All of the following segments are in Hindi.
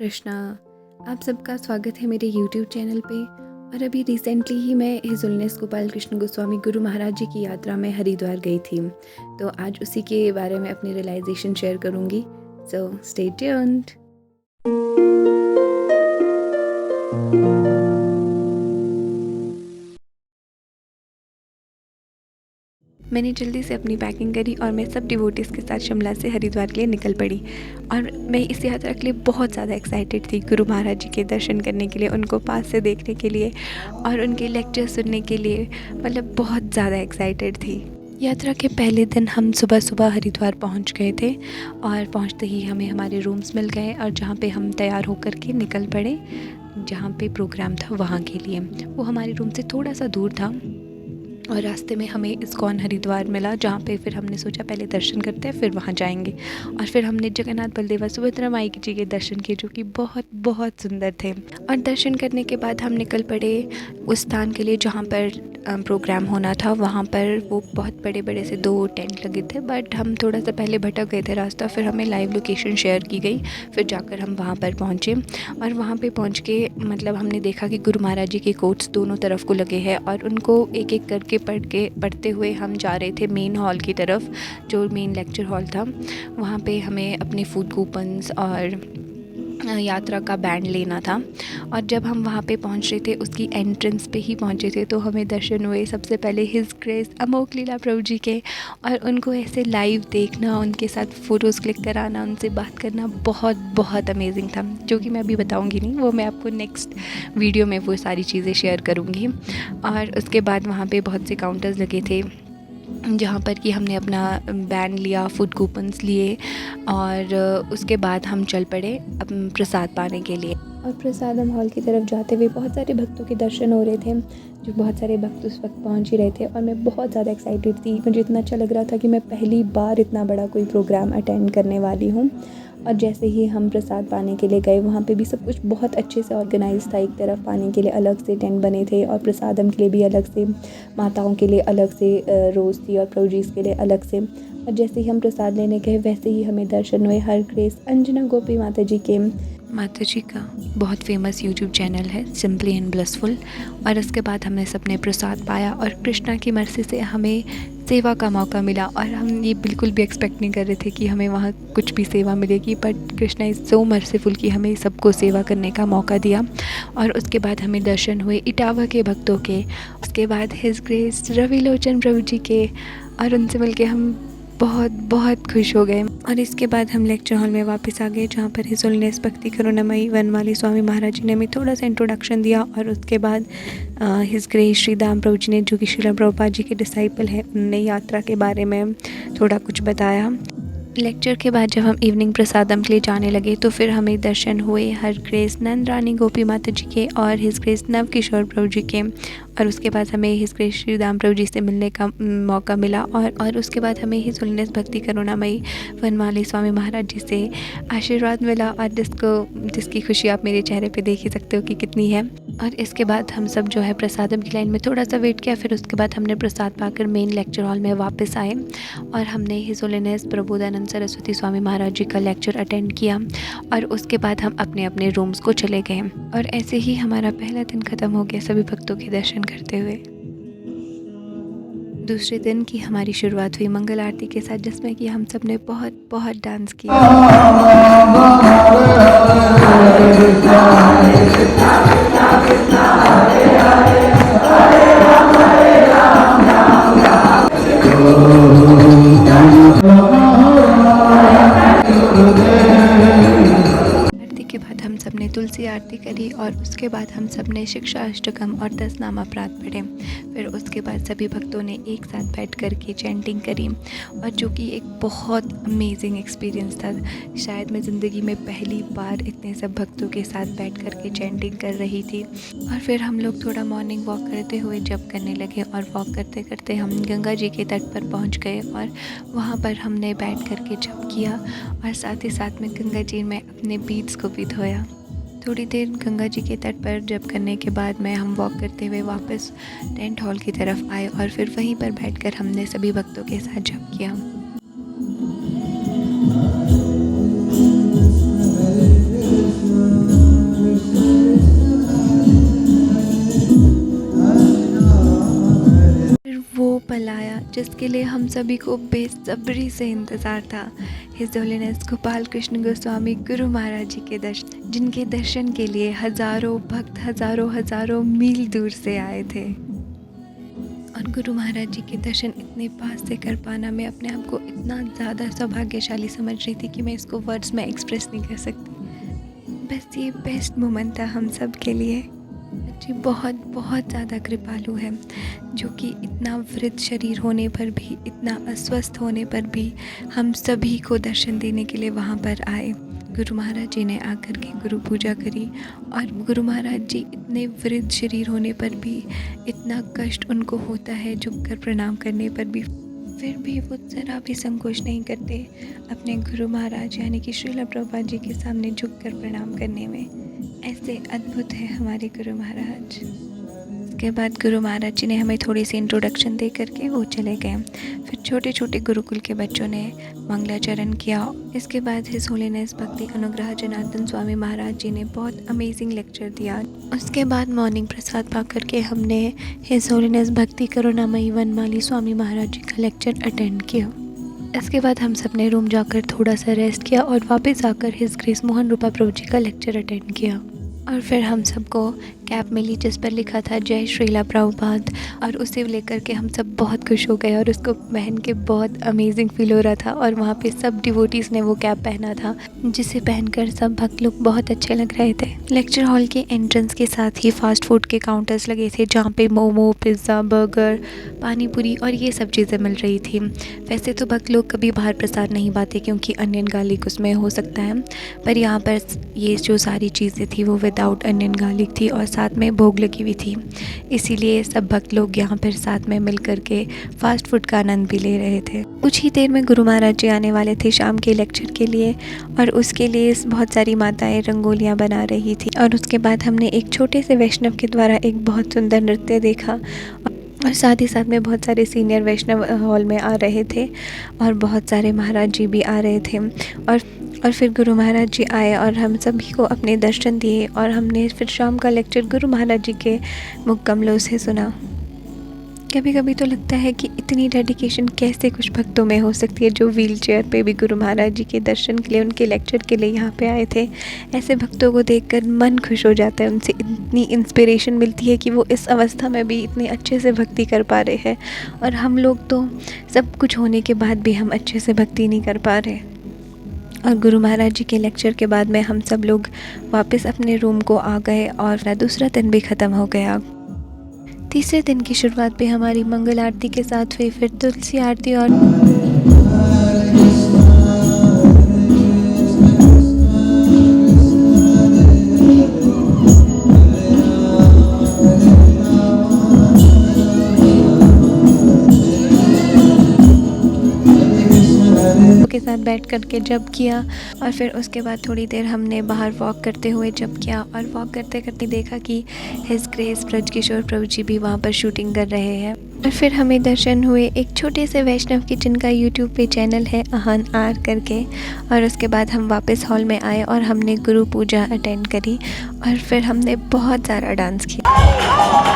कृष्णा, आप सबका स्वागत है मेरे YouTube चैनल पे। और अभी रिसेंटली ही मैं हिज होलीनेस गोपाल कृष्ण गोस्वामी गुरु महाराज जी की यात्रा में हरिद्वार गई थी, तो आज उसी के बारे में अपनी रियलाइजेशन शेयर करूँगी। So stay tuned. मैंने जल्दी से अपनी पैकिंग करी और मैं सब डिवोटीज़ के साथ शिमला से हरिद्वार के लिए निकल पड़ी। और मैं इस यात्रा के लिए बहुत ज़्यादा एक्साइटेड थी, गुरु महाराज जी के दर्शन करने के लिए, उनको पास से देखने के लिए और उनके लेक्चर सुनने के लिए, मतलब बहुत ज़्यादा एक्साइटेड थी। यात्रा के पहले दिन हम सुबह सुबह हरिद्वार पहुंच गए थे और पहुंचते ही हमें हमारे रूम्स मिल गए और जहां पे हम तैयार होकर के निकल पड़े जहां पे प्रोग्राम था वहां के लिए। वो हमारे रूम से थोड़ा सा दूर था और रास्ते में हमें इस्कॉन हरिद्वार मिला, जहाँ पे फिर हमने सोचा पहले दर्शन करते हैं फिर वहाँ जाएंगे। और फिर हमने जगन्नाथ बलदेव सुभद्रा माई जी के दर्शन किए, जो कि बहुत बहुत सुंदर थे। और दर्शन करने के बाद हम निकल पड़े उस स्थान के लिए जहाँ पर प्रोग्राम होना था। वहाँ पर वो बहुत बड़े बड़े से 2 टेंट लगे थे, बट हम थोड़ा सा पहले भटक गए थे रास्ता। फिर हमें लाइव लोकेशन शेयर की गई, फिर जाकर हम वहाँ पर पहुँचे। और वहाँ पे पहुँच के मतलब हमने देखा कि गुरु महाराज जी के कोट्स दोनों तरफ को लगे हैं और उनको एक एक करके पढ़ते हुए हम जा रहे थे मेन हॉल की तरफ, जो मेन लेक्चर हॉल था। वहाँ पे हमें अपने फूड कूपन्स और यात्रा का बैंड लेना था। और जब हम वहाँ पे पहुँच रहे थे, उसकी एंट्रेंस पे ही पहुँचे थे, तो हमें दर्शन हुए सबसे पहले हिज ग्रेस अमोघ लीला प्रभु जी के। और उनको ऐसे लाइव देखना, उनके साथ फ़ोटोज़ क्लिक कराना, उनसे बात करना बहुत बहुत अमेजिंग था, जो कि मैं अभी बताऊँगी नहीं, वो मैं आपको नेक्स्ट वीडियो में वो सारी चीज़ें शेयर करूँगी। और उसके बाद वहाँ पे बहुत से काउंटर्स लगे थे जहाँ पर कि हमने अपना बैन लिया, फूड कूपन्स लिए और उसके बाद हम चल पड़े प्रसाद पाने के लिए। और प्रसादम हॉल की तरफ जाते हुए बहुत सारे भक्तों के दर्शन हो रहे थे, जो बहुत सारे भक्त उस वक्त पहुँच ही रहे थे। और मैं बहुत ज़्यादा एक्साइटेड थी, मुझे इतना अच्छा लग रहा था कि मैं पहली बार इतना बड़ा कोई प्रोग्राम अटेंड करने वाली हूँ। और जैसे ही हम प्रसाद पाने के लिए गए, वहाँ पे भी सब कुछ बहुत अच्छे से ऑर्गेनाइज था। एक तरफ पानी के लिए अलग से टेंट बने थे और प्रसादम के लिए भी अलग से, माताओं के लिए अलग से रोज़ थी और प्रभु जी के लिए अलग से। और जैसे ही हम प्रसाद लेने गए, वैसे ही हमें दर्शन हुए हर ग्रेस अंजना गोपी माता जी के। माता जी का बहुत फेमस यूट्यूब चैनल है, सिंपली एंड ब्लिसफुल। और उसके बाद हमने सबने प्रसाद पाया और कृष्णा की मर्जी से हमें सेवा का मौका मिला। और हम ये बिल्कुल भी एक्सपेक्ट नहीं कर रहे थे कि हमें वहाँ कुछ भी सेवा मिलेगी, but Krishna is so merciful कि हमें सबको सेवा करने का मौका दिया। और उसके बाद हमें दर्शन हुए इटावा के भक्तों के, उसके बाद हिज ग्रेस रवि लोचन प्रभु जी के, और उनसे मिलके हम बहुत बहुत खुश हो गए। और इसके बाद हम लेक्चर हॉल में वापस आ गए, जहाँ पर हिज होलीनेस भक्ति करुणामयी वनमाली स्वामी महाराज जी ने हमें थोड़ा सा इंट्रोडक्शन दिया। और उसके बाद हिज ग्रेस श्री दाम प्रभु जी ने, जो कि श्रील प्रभुपाद जी के डिसाइपल हैं, उन्होंने यात्रा के बारे में थोड़ा कुछ बताया। लेक्चर के बाद जब हम इवनिंग प्रसादम के लिए जाने लगे, तो फिर हमें दर्शन हुए हर ग्रेस नंद रानी गोपी माता जी के और हिज ग्रेस नव किशोर प्रभु जी के। और उसके बाद हमें हिज ग्रेस श्री दाम प्रभु जी से मिलने का मौका मिला। और उसके बाद हमें हिज होलीनेस भक्ति करुणामयी वनमाली स्वामी महाराज जी से आशीर्वाद मिला, और जिसकी खुशी आप मेरे चेहरे पे देख ही सकते हो कि कितनी है। और इसके बाद हम सब जो है प्रसादम की लाइन में थोड़ा सा वेट किया। फिर उसके बाद हमने प्रसाद पाकर मेन लेक्चर हॉल में वापस आए और हमने हिज होलीनेस प्रबोधानंद सरस्वती स्वामी महाराज जी का लेक्चर अटेंड किया। और उसके बाद हम अपने अपने रूम्स को चले गए। और ऐसे ही हमारा पहला दिन ख़त्म हो गया सभी भक्तों के दर्शन करते हुए। दूसरे दिन की हमारी शुरुआत हुई मंगल आरती के साथ, जिसमें कि हम सब ने बहुत बहुत डांस किया। आरती के बाद हम सब ने तुलसी आरती करी और उसके बाद हम सब ने शिक्षा अष्टकम और 10 नाम अपराध पढ़े। फिर उसके बाद सभी भक्तों ने एक साथ बैठ कर के चैंटिंग करी, और जो कि एक बहुत अमेजिंग एक्सपीरियंस था। शायद मैं ज़िंदगी में पहली बार इतने सब भक्तों के साथ बैठ कर के चैंटिंग कर रही थी। और फिर हम लोग थोड़ा मॉर्निंग वॉक करते हुए जप करने लगे, और वॉक करते करते हम गंगा जी के तट पर पहुंच गए और वहाँ पर हमने बैठ कर के जप किया और साथ ही साथ में गंगा जी में अपने बीड्स को भी धोया। थोड़ी देर गंगा जी के तट पर जप करने के बाद में हम वॉक करते हुए वापस टेंट हॉल की तरफ आए और फिर वहीं पर बैठकर हमने सभी भक्तों के साथ जप किया। जिसके लिए हम सभी को बेसब्री से इंतज़ार था। हिज होलीनेस गोपाल कृष्ण गोस्वामी गुरु महाराज जी के दर्शन, जिनके दर्शन के लिए हज़ारों भक्त हज़ारों मील दूर से आए थे। और गुरु महाराज जी के दर्शन इतने पास से कर पाना, मैं अपने आप को इतना ज़्यादा सौभाग्यशाली समझ रही थी कि मैं इसको वर्ड्स में एक्सप्रेस नहीं कर सकती। बस ये बेस्ट मोमेंट था हम सब के लिए। जी बहुत ज़्यादा कृपालु है, जो कि इतना वृद्ध शरीर होने पर भी, इतना अस्वस्थ होने पर भी हम सभी को दर्शन देने के लिए वहाँ पर आए। गुरु महाराज जी ने आकर के गुरु पूजा करी, और गुरु महाराज जी इतने वृद्ध शरीर होने पर भी, इतना कष्ट उनको होता है झुककर प्रणाम करने पर भी, फिर भी वो ज़रा भी संकोच नहीं करते अपने गुरु महाराज यानी कि श्रील प्रभुपाद जी के सामने झुककर प्रणाम करने में। ऐसे अद्भुत है हमारे गुरु महाराज। इसके बाद गुरु महाराज जी ने हमें थोड़ी सी इंट्रोडक्शन दे करके वो चले गए। फिर छोटे छोटे गुरुकुल के बच्चों ने मंगलाचरण किया। इसके बाद हिज होलीनेस भक्ति अनुग्रह जनार्दन स्वामी महाराज जी ने बहुत अमेजिंग लेक्चर दिया। उसके बाद मॉर्निंग प्रसाद पा करके हमने हिज होलीनेस भक्ति करुणामयी वनमाली स्वामी महाराज जी का लेक्चर अटेंड किया। इसके बाद हम सब ने रूम जाकर थोड़ा सा रेस्ट किया और वापस आकर हिज ग्रेस मोहन रूपा प्रभु जी का लेक्चर अटेंड किया। और फिर हम सबको कैप मिली जिस पर लिखा था जय श्रीला प्रभुपाद, और उसे लेकर के हम सब बहुत खुश हो गए और उसको पहन के बहुत अमेजिंग फील हो रहा था। और वहाँ पे सब डिवोटीज़ ने वो कैप पहना था, जिसे पहनकर सब भक्त लोग बहुत अच्छे लग रहे थे। लेक्चर हॉल के एंट्रेंस के साथ ही फास्ट फूड के काउंटर्स लगे थे, जहाँ पे मोमो, पिज़्ज़ा, बर्गर, पानी पूरी और ये सब चीज़ें मिल रही थी। वैसे तो भक्त लोग कभी बाहर प्रसाद नहीं पाते क्योंकि अनियन गार्लिक उसमें हो सकता है, पर यहाँ पर ये जो सारी चीज़ें थी वो विदाउट अनियन गार्लिक थी और साथ में भोग लगी हुई थी। इसीलिए सब भक्त लोग यहाँ पर साथ में मिल करके फास्ट फूड का आनंद भी ले रहे थे। कुछ ही देर में गुरु महाराज जी आने वाले थे शाम के लेक्चर के लिए, और उसके लिए बहुत सारी माताएं रंगोलियाँ बना रही थी। और उसके बाद हमने एक छोटे से वैष्णव के द्वारा एक बहुत सुंदर नृत्य देखा, और साथ ही साथ में बहुत सारे सीनियर वैष्णव हॉल में आ रहे थे और बहुत सारे महाराज जी भी आ रहे थे। और फिर गुरु महाराज जी आए और हम सभी को अपने दर्शन दिए, और हमने फिर शाम का लेक्चर गुरु महाराज जी के मुख कमलों से सुना। कभी कभी तो लगता है कि इतनी डेडिकेशन कैसे कुछ भक्तों में हो सकती है, जो व्हील चेयर पर भी गुरु महाराज जी के दर्शन के लिए, उनके लेक्चर के लिए यहाँ पे आए थे। ऐसे भक्तों को देखकर मन खुश हो जाता है, उनसे इतनी इंस्पिरेशन मिलती है कि वो इस अवस्था में भी इतने अच्छे से भक्ति कर पा रहे हैं, और हम लोग तो सब कुछ होने के बाद भी हम अच्छे से भक्ति नहीं कर पा रहे। और गुरु महाराज जी के लेक्चर के बाद में हम सब लोग वापस अपने रूम को आ गए और दूसरा दिन भी ख़त्म हो गया। तीसरे दिन की शुरुआत पे हमारी मंगल आरती के साथ हुई, फिर तुलसी आरती और के साथ बैठ करके जप किया। और फिर उसके बाद थोड़ी देर हमने बाहर वॉक करते हुए जप किया, और वॉक करते करते देखा कि हिज ग्रेस ब्रजकिशोर प्रभु जी भी वहाँ पर शूटिंग कर रहे हैं। और फिर हमें दर्शन हुए एक छोटे से वैष्णव की, जिनका यूट्यूब पे चैनल है अहान आर करके। और उसके बाद हम वापस हॉल में आए और हमने गुरु पूजा अटेंड करी, और फिर हमने बहुत सारा डांस किया।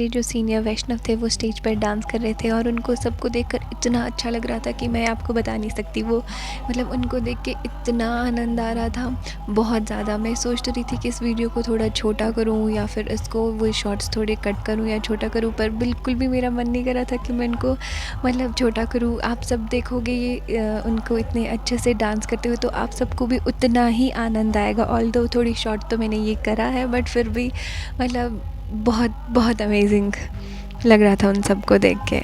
हमारे जो सीनियर वैष्णव थे वो स्टेज पर डांस कर रहे थे और उनको सबको देखकर इतना अच्छा लग रहा था कि मैं आपको बता नहीं सकती। वो मतलब उनको देख के इतना आनंद आ रहा था, बहुत ज़्यादा। मैं सोच तो रही थी कि इस वीडियो को थोड़ा छोटा करूँ या फिर इसको वो शॉर्ट्स थोड़े कट करूँ या छोटा करूँ, पर बिल्कुल भी मेरा मन नहीं कर रहा था कि मैं इनको मतलब छोटा करूँ। आप सब देखोगे ये उनको इतने अच्छे से डांस करते हुए तो आप सबको भी उतना ही आनंद आएगा। ऑल्दो थोड़ी शॉर्ट तो मैंने ये करा है, बट फिर भी मतलब बहुत बहुत अमेजिंग लग रहा था उन सबको देख के।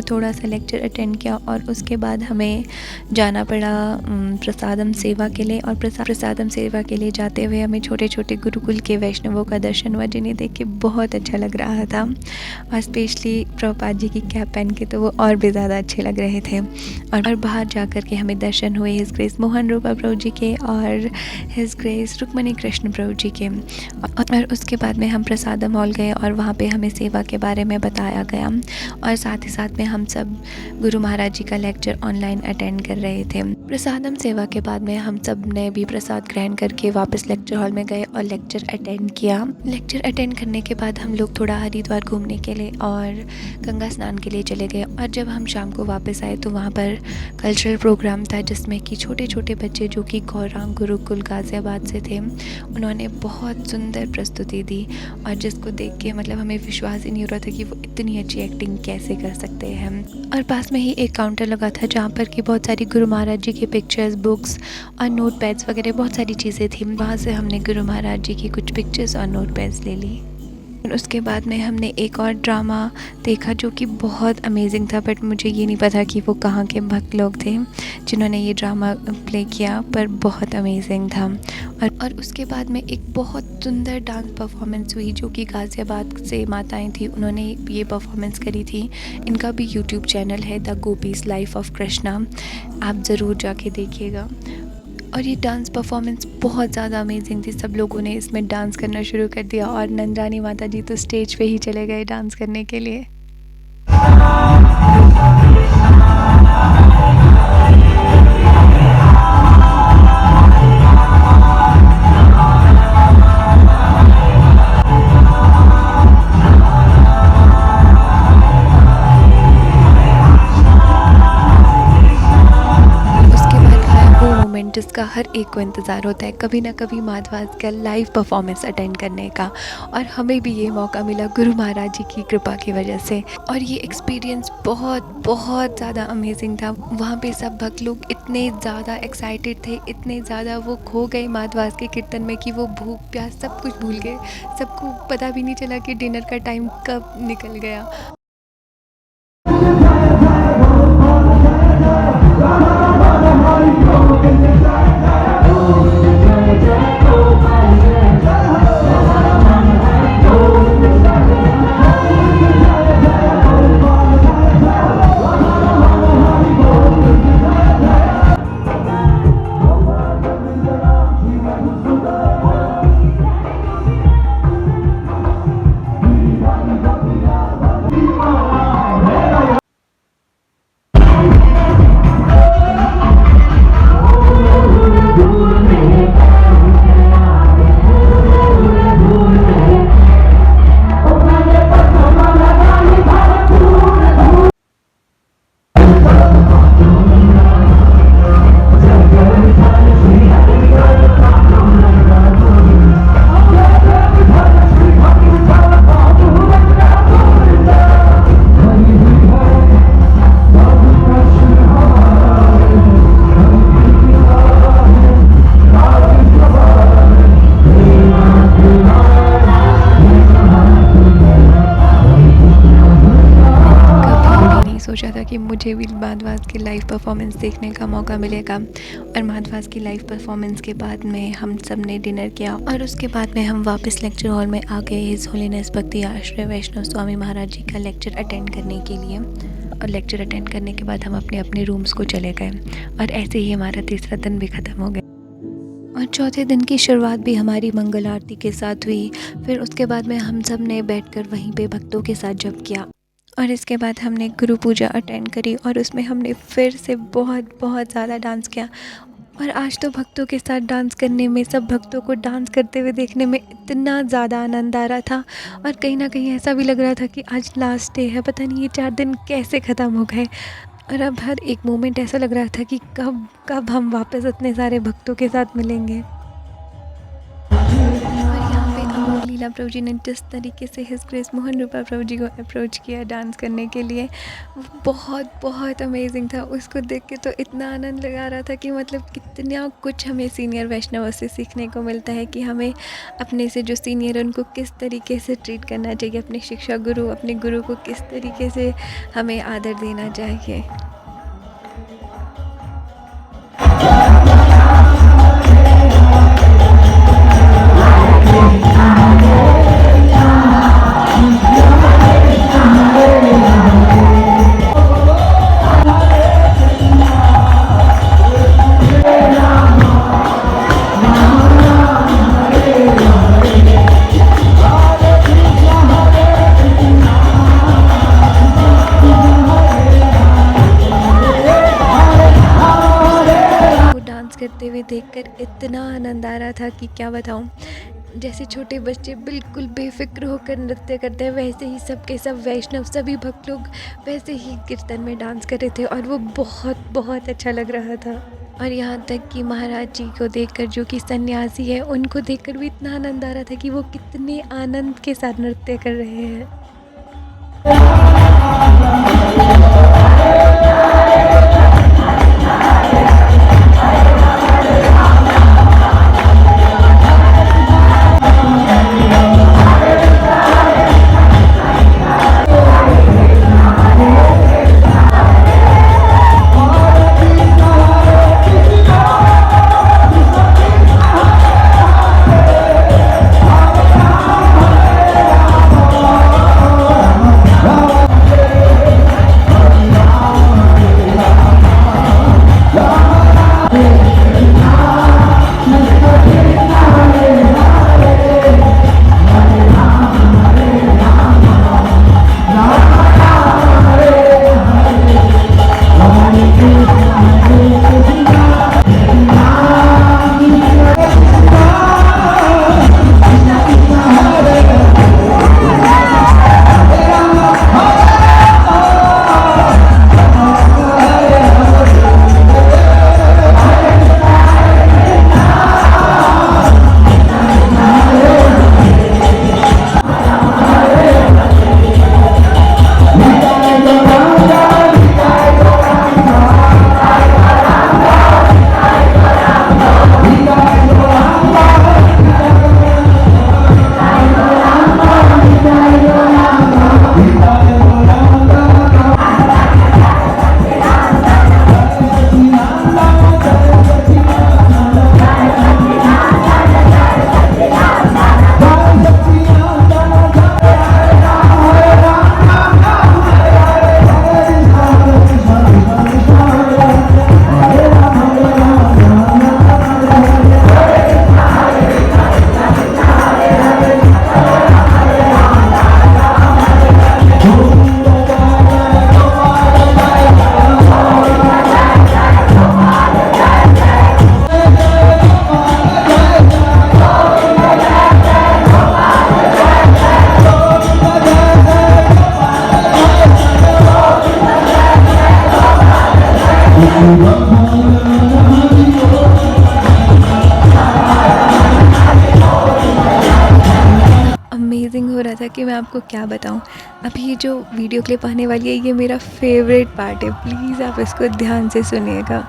थोड़ा सा लेक्चर अटेंड किया और उसके बाद हमें जाना पड़ा प्रसादम सेवा के लिए। और प्रसादम सेवा के लिए जाते हुए हमें छोटे छोटे गुरुकुल के वैष्णवों का दर्शन हुआ, जिन्हें देख के बहुत अच्छा लग रहा था। और स्पेशली प्रभुपाद जी की कैप पहन के तो वो और भी ज़्यादा अच्छे लग रहे थे। और बाहर जा कर के हमें दर्शन हुए हिज ग्रेस मोहन रूपा प्रभु जी के और हिज ग्रेस रुक्मणी कृष्ण प्रभु जी के। और उसके बाद में हम प्रसादम हॉल गए और वहाँ पे हमें सेवा के बारे में बताया गया और साथ ही साथ में हम सब गुरु महाराज जी का लेक्चर ऑनलाइन अटेंड कर रहे थे। प्रसादम सेवा के बाद में हम सब ने भी प्रसाद ग्रहण करके वापस लेक्चर हॉल में गए और लेक्चर अटेंड किया। लेक्चर अटेंड करने के बाद हम लोग थोड़ा हरिद्वार घूमने के लिए और गंगा स्नान के लिए चले गए। और जब हम शाम को वापस आए तो वहाँ पर कल्चरल प्रोग्राम था, जिसमें कि छोटे छोटे बच्चे जो कि गौरांग गुरुकुल गाज़ियाबाद से थे, उन्होंने बहुत सुंदर प्रस्तुति दी और जिसको देख के मतलब हमें विश्वास ही नहीं हो रहा था कि वो इतनी अच्छी एक्टिंग कैसे कर सकते हैं। और पास में ही एक काउंटर लगा था जहाँ पर कि बहुत सारी गुरु महाराज जी की पिक्चर्स, बुक्स और नोट पैड्स वगैरह बहुत सारी चीज़ें थी। वहाँ से हमने गुरु महाराज जी की कुछ पिक्चर्स और नोट पैड्स ले ली। और उसके बाद में हमने एक और ड्रामा देखा जो कि बहुत अमेजिंग था, बट मुझे ये नहीं पता कि वो कहाँ के भक्त लोग थे जिन्होंने ये ड्रामा प्ले किया, पर बहुत अमेजिंग था। और उसके बाद में एक बहुत सुंदर डांस परफॉर्मेंस हुई जो कि गाज़ियाबाद से माताएं थी, उन्होंने ये परफॉर्मेंस करी थी। इनका भी यूट्यूब चैनल है the gopis life of Krishna, आप ज़रूर जाके देखिएगा। और ये डांस परफॉर्मेंस बहुत ज़्यादा अमेजिंग थी। सब लोगों ने इसमें डांस करना शुरू कर दिया और नंदरानी माता जी तो स्टेज पे ही चले गए डांस करने के लिए। जिसका हर एक को इंतज़ार होता है, कभी ना कभी माधवास का लाइव परफॉर्मेंस अटेंड करने का, और हमें भी ये मौका मिला गुरु महाराज जी की कृपा की वजह से। और ये एक्सपीरियंस बहुत बहुत ज़्यादा अमेजिंग था। वहाँ पे सब भक्त लोग इतने ज़्यादा एक्साइटेड थे, इतने ज़्यादा वो खो गए माधवास के कीर्तन में कि वो भूख प्यास सब कुछ भूल गए। सबको पता भी नहीं चला कि डिनर का टाइम कब निकल गया। सोचा था कि मुझे भी माधवास की लाइव परफॉर्मेंस देखने का मौका मिलेगा। और माधवास की लाइव परफॉर्मेंस के बाद में हम सब ने डिनर किया और उसके बाद में हम वापस लेक्चर हॉल में आ गए हिज होलीनेस भक्ति आश्रय वैष्णव स्वामी महाराज जी का लेक्चर अटेंड करने के लिए। और लेक्चर अटेंड करने के बाद हम अपने अपने रूम्स को चले गए और ऐसे ही हमारा तीसरा दिन भी ख़त्म हो गया। और चौथे दिन की शुरुआत भी हमारी मंगल आरती के साथ हुई। फिर उसके बाद में हम सब ने बैठकर वहीं पे भक्तों के साथ जप किया। और इसके बाद हमने गुरु पूजा अटेंड करी और उसमें हमने फिर से बहुत बहुत ज़्यादा डांस किया। और आज तो भक्तों के साथ डांस करने में, सब भक्तों को डांस करते हुए देखने में इतना ज़्यादा आनंद आ रहा था। और कहीं ना कहीं ऐसा भी लग रहा था कि आज लास्ट डे है, पता नहीं ये 4 दिन कैसे ख़त्म हो गए। और अब हर एक मोमेंट ऐसा लग रहा था कि कब कब हम वापस इतने सारे भक्तों के साथ मिलेंगे। और यहाँ पे अमोल लीला प्रभु जी ने जिस तरीके से हिज ग्रेस मोहन रूपा प्रभु जी को अप्रोच किया डांस करने के लिए, वो बहुत बहुत अमेजिंग था। उसको देख के तो इतना आनंद लगा रहा था कि मतलब कितना कुछ हमें सीनियर वैष्णव से सीखने को मिलता है कि हमें अपने से जो सीनियर है उनको किस तरीके से ट्रीट करना चाहिए, अपने शिक्षा गुरु, अपने गुरु को किस तरीके से हमें आदर देना चाहिए। करते हुए देखकर इतना आनंद आ रहा था कि क्या बताऊं। जैसे छोटे बच्चे बिल्कुल बेफिक्र होकर नृत्य करते हैं, वैसे ही सब के सब वैष्णव सभी भक्त लोग वैसे ही कीर्तन में डांस कर रहे थे और वो बहुत बहुत अच्छा लग रहा था। और यहाँ तक कि महाराज जी को देखकर, जो कि सन्यासी है, उनको देखकर भी इतना आनंद आ रहा था कि वो कितने आनंद के साथ नृत्य कर रहे हैं। अमेजिंग हो रहा था कि मैं आपको क्या बताऊं। अभी ये जो वीडियो क्लिप आने वाली है, ये मेरा फेवरेट पार्ट है, प्लीज़ आप इसको ध्यान से सुनिएगा।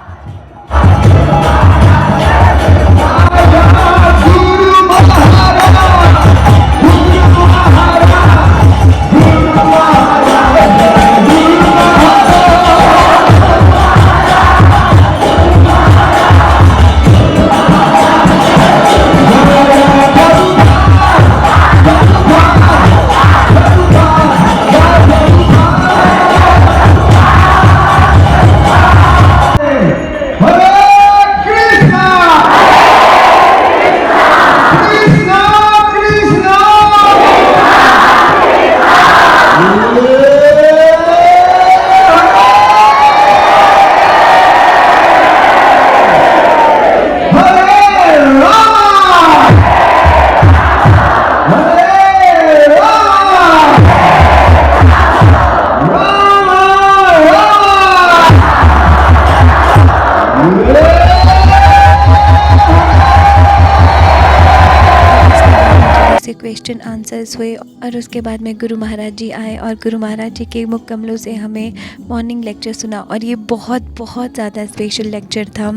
क्वेश्चन आंसर्स हुए और उसके बाद में गुरु महाराज जी आए और गुरु महाराज जी के मुख कमलों से हमें मॉर्निंग लेक्चर सुना और ये बहुत बहुत ज़्यादा स्पेशल लेक्चर था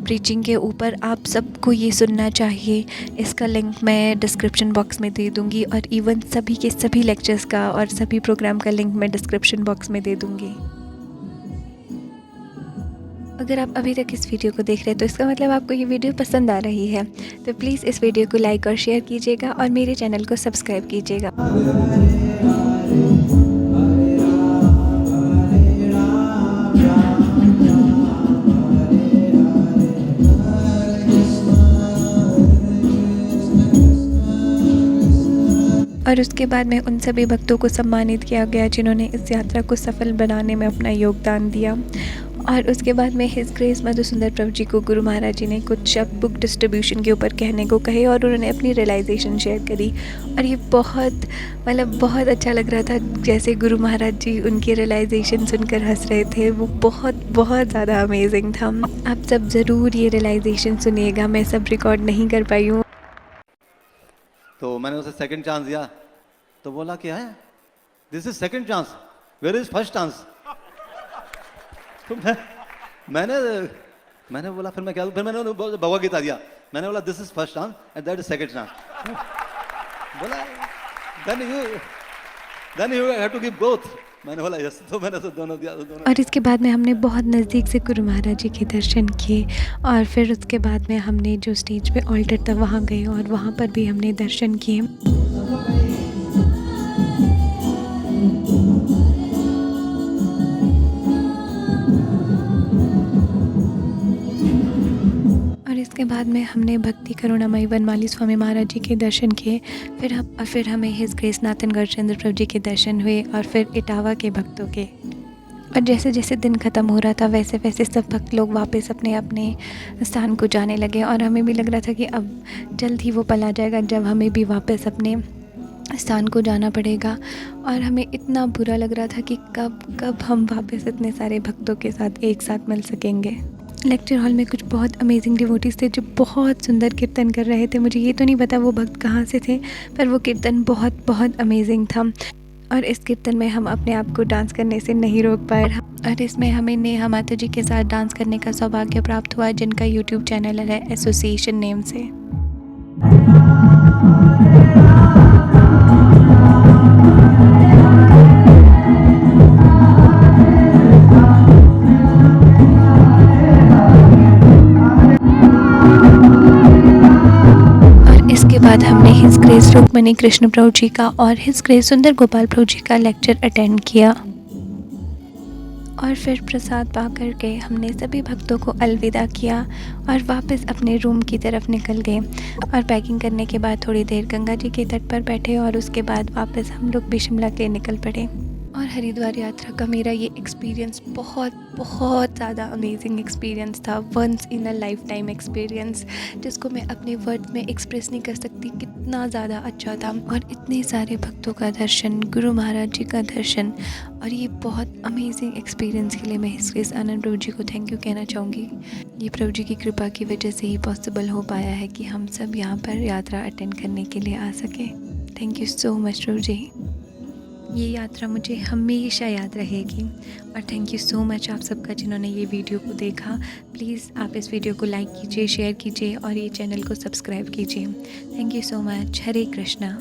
प्रीचिंग के ऊपर। आप सबको ये सुनना चाहिए। इसका लिंक मैं डिस्क्रिप्शन बॉक्स में दे दूँगी और इवन सभी के सभी लेक्चर्स का और सभी प्रोग्राम का लिंक मैं डिस्क्रिप्शन बॉक्स में दे दूँगी। अगर आप अभी तक इस वीडियो को देख रहे हैं तो इसका मतलब आपको ये वीडियो पसंद आ रही है, तो प्लीज़ इस वीडियो को लाइक और शेयर कीजिएगा और मेरे चैनल को सब्सक्राइब कीजिएगा। और उसके बाद में उन सभी भक्तों को सम्मानित किया गया जिन्होंने इस यात्रा को सफल बनाने में अपना योगदान दिया। और उसके बाद में हिज ग्रेस मधुसुंदर प्रभु जी को गुरु महाराज जी ने कुछ शब्द बुक डिस्ट्रीब्यूशन के ऊपर कहने को कहे और उन्होंने अपनी रियलाइजेशन शेयर करी और ये बहुत अच्छा लग रहा था। जैसे गुरु महाराज जी उनकी रियलाइजेशन सुनकर हंस रहे थे, वो बहुत ज़्यादा अमेजिंग था। आप सब ज़रूर ये रियलाइजेशन सुनिएगा, मैं सब रिकॉर्ड नहीं कर पाई हूँ। तो मैंने उसे सेकंड चांस दिया तो बोला क्या है, this is second chance, where is first chance. तो मैंने बोला फिर मैं क्या, फिर मैंने भगवद गीता दिया, मैंने बोला this is first chance and that is second chance. बोला then you have to give both. मैंने बोला यस, तो मैंने तो दोनों दिया, दोनों। और इसके बाद में हमने बहुत नज़दीक से गुरु महाराज जी के दर्शन किए और फिर उसके बाद में हमने जो स्टेज पे ऑल्टर था वहाँ गए और वहाँ पर भी हमने दर्शन किए। और इसके बाद में हमने भक्ति करुणामयी वनमाली स्वामी महाराज जी के दर्शन किए। फिर हमें हिज ग्रेस नाथन गौरचंद्र प्रभु जी के दर्शन हुए और फिर इटावा के भक्तों के। और जैसे जैसे दिन ख़त्म हो रहा था वैसे वैसे सब भक्त लोग वापस अपने अपने स्थान को जाने लगे और हमें भी लग रहा था कि अब जल्द ही वो पल आ जाएगा जब हमें भी वापस अपने स्थान को जाना पड़ेगा। और हमें इतना बुरा लग रहा था कि कब हम वापस इतने सारे भक्तों के साथ एक साथ मिल सकेंगे। लेक्चर हॉल में कुछ बहुत अमेजिंग डिवोटीज़ थे जो बहुत सुंदर कीर्तन कर रहे थे। मुझे ये तो नहीं पता वो भक्त कहाँ से थे, पर वो कीर्तन बहुत अमेजिंग था और इस कीर्तन में हम अपने आप को डांस करने से नहीं रोक पाए। और इसमें हमें नेहा माता जी के साथ डांस करने का सौभाग्य प्राप्त हुआ, जिनका यूट्यूब चैनल है एसोसिएशन नेम से। इसके बाद हमने हिज ग्रेस रुक्मणी कृष्ण प्रभु जी का और हिज ग्रेस सुंदर गोपाल प्रभु जी का लेक्चर अटेंड किया और फिर प्रसाद पा कर के हमने सभी भक्तों को अलविदा किया और वापस अपने रूम की तरफ निकल गए। और पैकिंग करने के बाद थोड़ी देर गंगा जी के तट पर बैठे और उसके बाद वापस हम लोग भी शिमला के लिए निकल पड़े। और हरिद्वार यात्रा का मेरा ये एक्सपीरियंस बहुत ज़्यादा अमेजिंग एक्सपीरियंस था, once in a life time experience, जिसको मैं अपने वर्ड में एक्सप्रेस नहीं कर सकती, कितना ज़्यादा अच्छा था। और इतने सारे भक्तों का दर्शन, गुरु महाराज जी का दर्शन और ये बहुत अमेजिंग एक्सपीरियंस के लिए मैं हिज ग्रेस आनंद प्रभु जी को थैंक यू कहना चाहूँगी। ये प्रभु जी की कृपा की वजह से ही पॉसिबल हो पाया है कि हम सब यहाँ पर यात्रा अटेंड करने के लिए आ सके। थैंक यू सो मच प्रभु जी। ये यात्रा मुझे हमेशा याद रहेगी। और थैंक यू सो मच आप सबका जिन्होंने ये वीडियो को देखा। प्लीज़ आप इस वीडियो को लाइक कीजिए, शेयर कीजिए और ये चैनल को सब्सक्राइब कीजिए। Thank you so much. Hare Krishna.